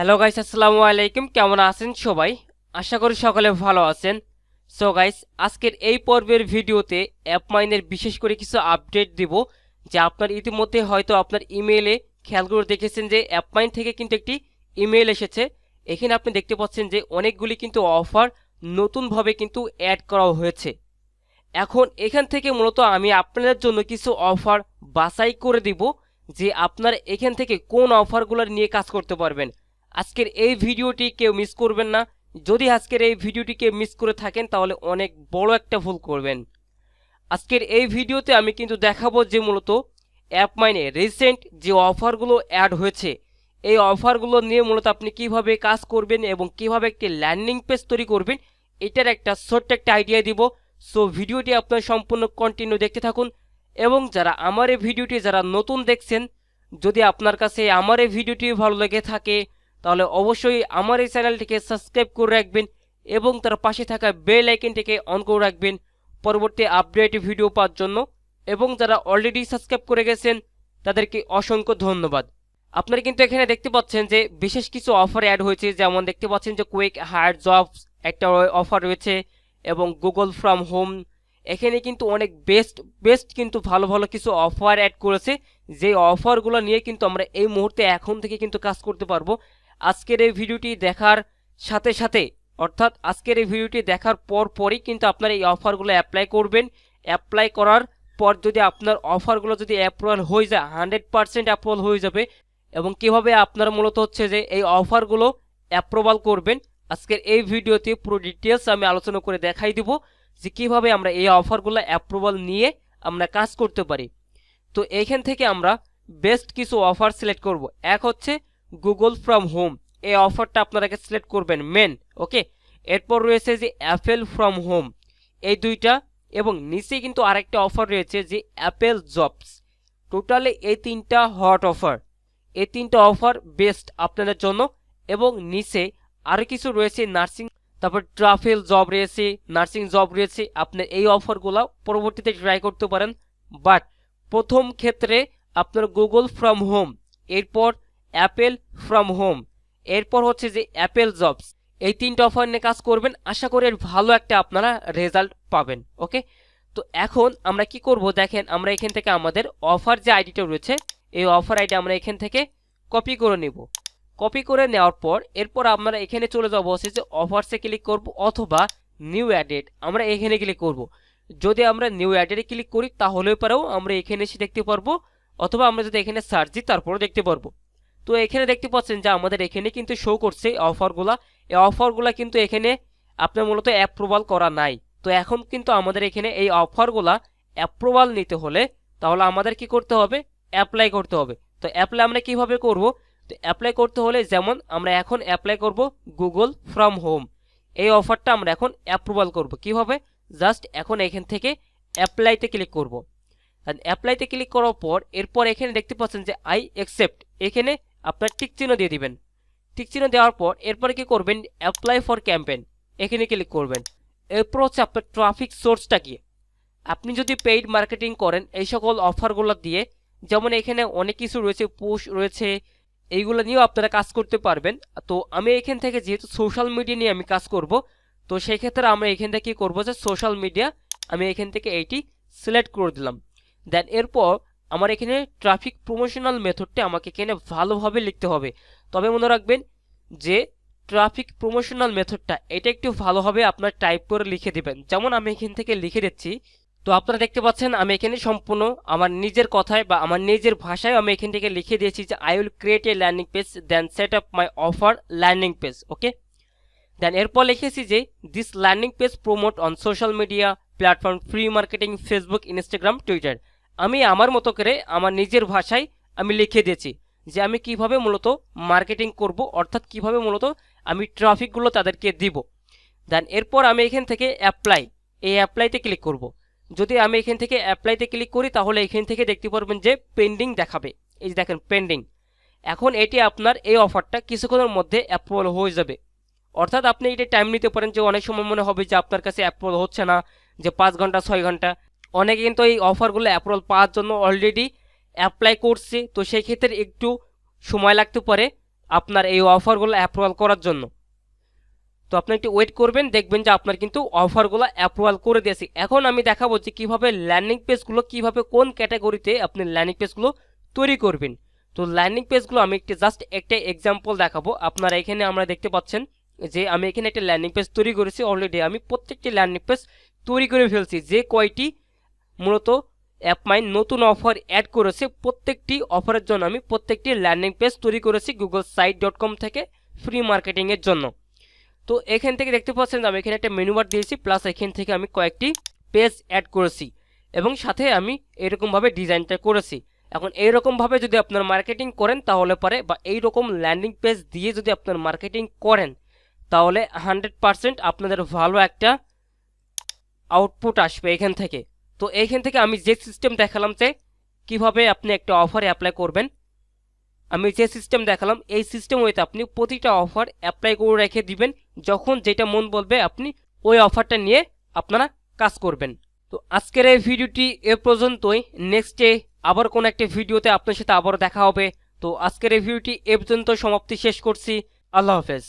Hello guys, আসসালামু আলাইকুম। কেমন আছেন সবাই? আশা করি সকলে ভালো আছেন। সো গাইস, আজকের এই পর্বের ভিডিওতে অ্যাপমাইনের বিশেষ করে কিছু আপডেট দিব, যে আপনার ইতিমধ্যে হয়তো আপনার ইমেইলে খেয়াল করে দেখেছেন যে অ্যাপমাইন থেকে কিন্তু একটি ইমেইল এসেছে। এখানে আপনি দেখতে পাচ্ছেন যে অনেকগুলি কিন্তু অফার নতুনভাবে কিন্তু অ্যাড করা হয়েছে। এখন এখান থেকে মূলত আমি আপনাদের জন্য কিছু অফার বাছাই করে দিব, যে আপনার এখান থেকে কোন অফারগুলো নিয়ে কাজ করতে পারবেন। আজকের এই ভিডিওটি কেউ মিস করবেন না। যদি আজকের এই ভিডিওটি কেউ মিস করে থাকেন তাহলে অনেক বড় একটা ভুল করবেন। আজকের এই ভিডিওতে আমি কিন্তু দেখাবো যে মূলত অ্যাপমাইনে রিসেন্ট যে অফারগুলো অ্যাড হয়েছে, এই অফারগুলো নিয়ে মূলত আপনি কিভাবে কাজ করবেন এবং কিভাবে একটি ল্যান্ডিং পেজ তৈরি করবেন, এটার একটা ছোট্ট একটা আইডিয়া দিব। সো ভিডিওটি আপনার সম্পূর্ণ কন্টিনিউ দেখতে থাকুন। এবং যারা আমার এই ভিডিওটি যারা নতুন দেখছেন, যদি আপনার কাছে আমার এই ভিডিওটি ভালো লেগে থাকে তাহলে অবশ্যই আমার এই চ্যানেলটিকে সাবস্ক্রাইব করে রাখবেন এবং তার পাশে থাকা বেল আইকনটিকে অন করে রাখবেন পরবর্তী আপডেট ভিডিও পাওয়ার জন্য। এবং যারা অলরেডি সাবস্ক্রাইব করে গেছেন তাদেরকে অসংখ্য ধন্যবাদ। আপনারা কিন্তু এখানে দেখতে পাচ্ছেন যে বিশেষ কিছু অফার অ্যাড হয়েছে, যেমন দেখতে পাচ্ছেন যে কুইক হায়ার জবস একটা অফার রয়েছে এবং গুগল ফ্রম হোম। এখানে কিন্তু অনেক বেস্ট কিন্তু ভালো ভালো কিছু অফার অ্যাড করেছে, যে অফারগুলো নিয়ে কিন্তু আমরা এই মুহূর্তে এখন থেকে কিন্তু কাজ করতে পারবো। আজকের এই ভিডিওটি দেখার সাথে সাথে, অর্থাৎ আজকের এই ভিডিওটি দেখার পরই কিন্তু আপনার এই অফারগুলো অ্যাপ্লাই করবেন। অ্যাপ্লাই করার পর যদি আপনার অফারগুলো যদি অ্যাপ্রুভাল হয়ে যায়, 100% অ্যাপ্রুভাল হয়ে যাবে। এবং কিভাবে আপনার মূলত হচ্ছে যে এই অফারগুলো অ্যাপ্রুভাল করবেন, আজকের এই ভিডিওতে পুরো ডিটেলস আমি আলোচনা করে দেখাই দিব যে কিভাবে আমরা এই অফারগুলো অ্যাপ্রুভাল নিয়ে আমরা কাজ করতে পারি। তো এইখান থেকে আমরা বেস্ট কিছু অফার সিলেক্ট করব। এক হচ্ছে গুগল ফ্রম হোম, এই অফারটা আপনারাকে সিলেক্ট করবেন মেন। ওকে, এরপর রয়েছে যে অ্যাপেল ফ্রম হোম, এই দুইটা। এবং নিচে কিন্তু আরেকটা অফার রয়েছে যে অ্যাপেল জবস। টোটালি এই তিনটা হট অফার, এই তিনটা অফার বেস্ট আপনাদের জন্য। এবং নিচে আরও কিছু রয়েছে নার্সিং, তারপর ট্রাভেল জব রয়েছে, নার্সিং জব রয়েছে। আপনি এই অফারগুলো পরবর্তীতে ট্রাই করতে পারেন, বাট প্রথম ক্ষেত্রে আপনার গুগল ফ্রম হোম, এরপর অ্যাপেল ফ্রম হোম, এরপর হচ্ছে যে অ্যাপেল জবস, এই তিনটা অফার নিয়ে কাজ করবেন। আশা করি ভালো একটা আপনারা রেজাল্ট পাবেন। ওকে, তো এখন আমরা কি করব দেখেন, আমরা এখান থেকে আমাদের অফার যে আইডিটা রয়েছে, এই অফার আইডি আমরা এখান থেকে কপি করে নেব। কপি করে নেওয়ার পর এরপর আমরা এখানে চলে যাব, হচ্ছে যে অফারসে ক্লিক করব অথবা নিউ অ্যাডেড, আমরা এখানে ক্লিক করব। যদি আমরা নিউ অ্যাডেডে ক্লিক করি তাহলে পরেও আমরা এখানে এসে দেখতে পারবো, অথবা আমরা যদি এখানে সার্চ দিই তারপরেও দেখতে পারবো। তো এখানে দেখতে পাচ্ছেন যে আমাদের এখানে কিন্তু শো করছে অফারগুলা। এই অফারগুলা কিন্তু এখানে আপনার মূলত অ্যাপ্রুভাল করা নাই। তো এখন কিন্তু আমাদের এখানে এই অফারগুলা অ্যাপ্রুভাল নিতে হলে তাহলে আমাদের কি করতে হবে, অ্যাপ্লাই করতে হবে। তো অ্যাপ্লাই আমরা কিভাবে করব, তো অ্যাপ্লাই করতে হলে যেমন আমরা এখন অ্যাপ্লাই করব গুগল ফ্রম হোম, এই অফারটা আমরা এখন অ্যাপ্রুভাল করব কিভাবে, জাস্ট এখন এখান থেকে অ্যাপ্লাইতে ক্লিক করব। অ্যাপ্লাইতে ক্লিক করার পর এরপর এখানে দেখতে পাচ্ছেন যে আই অ্যাকসেপ্ট, এখানে আপনার টিক চিহ্ন দিয়ে দিবেন। টিক চিহ্ন দেওয়ার পর এরপরে কি করবেন, অ্যাপ্লাই ফর ক্যাম্পেইন, এখানে ক্লিক করবেন। এরপর হচ্ছে আপনার ট্রাফিক সোর্সটা কি। আপনি যদি পেইড মার্কেটিং করেন এই সকল অফারগুলো দিয়ে, যেমন এখানে অনেক কিছু রয়েছে, পুশ রয়েছে, এইগুলো নিয়েও আপনারা কাজ করতে পারবেন। তো আমি এখান থেকে যেহেতু সোশ্যাল মিডিয়া নিয়ে আমি কাজ করব, তো সেই ক্ষেত্রে আমরা এখান থেকে কী করবো যে সোশ্যাল মিডিয়া, আমি এখান থেকে এইটি সিলেক্ট করে দিলাম। দেন এরপর আমার এখানে ট্রাফিক প্রমোশনাল মেথডটা আমাকে এখানে ভালোভাবে লিখতে হবে। তবে মনে রাখবেন যে ট্রাফিক প্রমোশনাল মেথডটা এটা একটু ভালোভাবে আপনার টাইপ করে লিখে দেবেন, যেমন আমি এখান থেকে লিখে দিচ্ছি। তো আপনারা দেখতে পাচ্ছেন আমি এখানে সম্পূর্ণ আমার নিজের কথায় বা আমার নিজের ভাষায় আমি এখান থেকে লিখে দিয়েছি যে I will create a landing page then set up my offer landing page. Okay, then এরপর লিখেছি যে this landing page promote on social media platform free marketing Facebook Instagram Twitter. আমি আমার মতো করে আমার নিজের ভাষায় আমি লিখে দিয়েছি যে আমি কিভাবে মূলত মার্কেটিং করব, অর্থাৎ কিভাবে মূলত আমি ট্রাফিকগুলো তাদেরকে দিব। দেন এরপর আমি এখান থেকে অ্যাপ্লাই, এই অ্যাপ্লাইতে ক্লিক করব। যদি আমি এখান থেকে অ্যাপ্লাইতে ক্লিক করি তাহলে এখান থেকে দেখতে পারবেন যে পেন্ডিং দেখাবে, এই যে দেখেন পেন্ডিং। এখন এটি আপনার এই অফারটা কিছুক্ষণের মধ্যে অ্যাপ্রুভাল হয়ে যাবে। অর্থাৎ আপনি এটা টাইম নিতে পারেন, যে অনেক সময় মনে হবে যে আপনার কাছে অ্যাপ্রুভাল হচ্ছে না, যে 5 ঘন্টা 6 ঘন্টা। অনেকে কিন্তু এই অফারগুলো অ্যাপ্রুভাল পাওয়ার জন্য অলরেডি অ্যাপ্লাই করছে, তো সেই ক্ষেত্রে একটু সময় লাগতে পারে। আপনার এই অফারগুলো অ্যাপ্রুভাল করার জন্য। তো আপনি একটু ওয়েট করবেন, দেখবেন যে আপনার কিন্তু অফারগুলো অ্যাপ্রুভাল করে দিয়েছি। এখন আমি দেখাবো যে কীভাবে ল্যান্ডিং পেজগুলো, কীভাবে কোন ক্যাটাগরিতে আপনি ল্যান্ডিং পেজগুলো তৈরি করবেন। তো ল্যান্ডিং পেজগুলো আমি জাস্ট একটা এক্সাম্পল দেখাবো। আপনারা এখানে আমরা দেখতে পাচ্ছেন যে আমি এখানে একটা ল্যান্ডিং পেজ তৈরি করেছি অলরেডি। আমি প্রত্যেকটি ল্যান্ডিং পেজ তৈরি করে ফেলছি, যে কয়টি মূলত অ্যাপমাইন নতুন অফার অ্যাড করেছে প্রত্যেকটি অফারের জন্য আমি প্রত্যেকটি ল্যান্ডিং পেজ তৈরি করেছি googlesite.com থেকে ফ্রি মার্কেটিংয়ের জন্য। তো এখান থেকে দেখতে পাচ্ছেন আমি এখানে একটা মেনু বার দিয়েছি, প্লাস এখান থেকে আমি কয়েকটি পেজ অ্যাড করেছি এবং সাথে আমি এরকমভাবে ডিজাইনটা করেছি। এখন এইরকমভাবে যদি আপনার মার্কেটিং করেন তাহলে পরে, বা এইরকম ল্যান্ডিং পেজ দিয়ে যদি আপনার মার্কেটিং করেন তাহলে 100% আপনাদের ভালো একটা আউটপুট আসবে এখান থেকে। তো এইখান থেকে আমি যে সিস্টেম দেখালাম যে কিভাবে আপনি একটা অফার অ্যাপ্লাই করবেন, আমি যে সিস্টেম দেখালাম এই সিস্টেম ওয়েতে আপনি প্রতিটা অফার অ্যাপ্লাই করে রেখে দিবেন। যখন যেটা মন বলবে আপনি ওই অফারটা নিয়ে আপনারা কাজ করবেন। তো আজকের এই ভিডিওটি এ পর্যন্তই। নেক্সটে আবার কোন একটা ভিডিওতে আপনার সাথে আবারও দেখা হবে। তো আজকের এই ভিডিওটি এ পর্যন্ত সমাপ্তি শেষ করছি। আল্লাহ হাফেজ।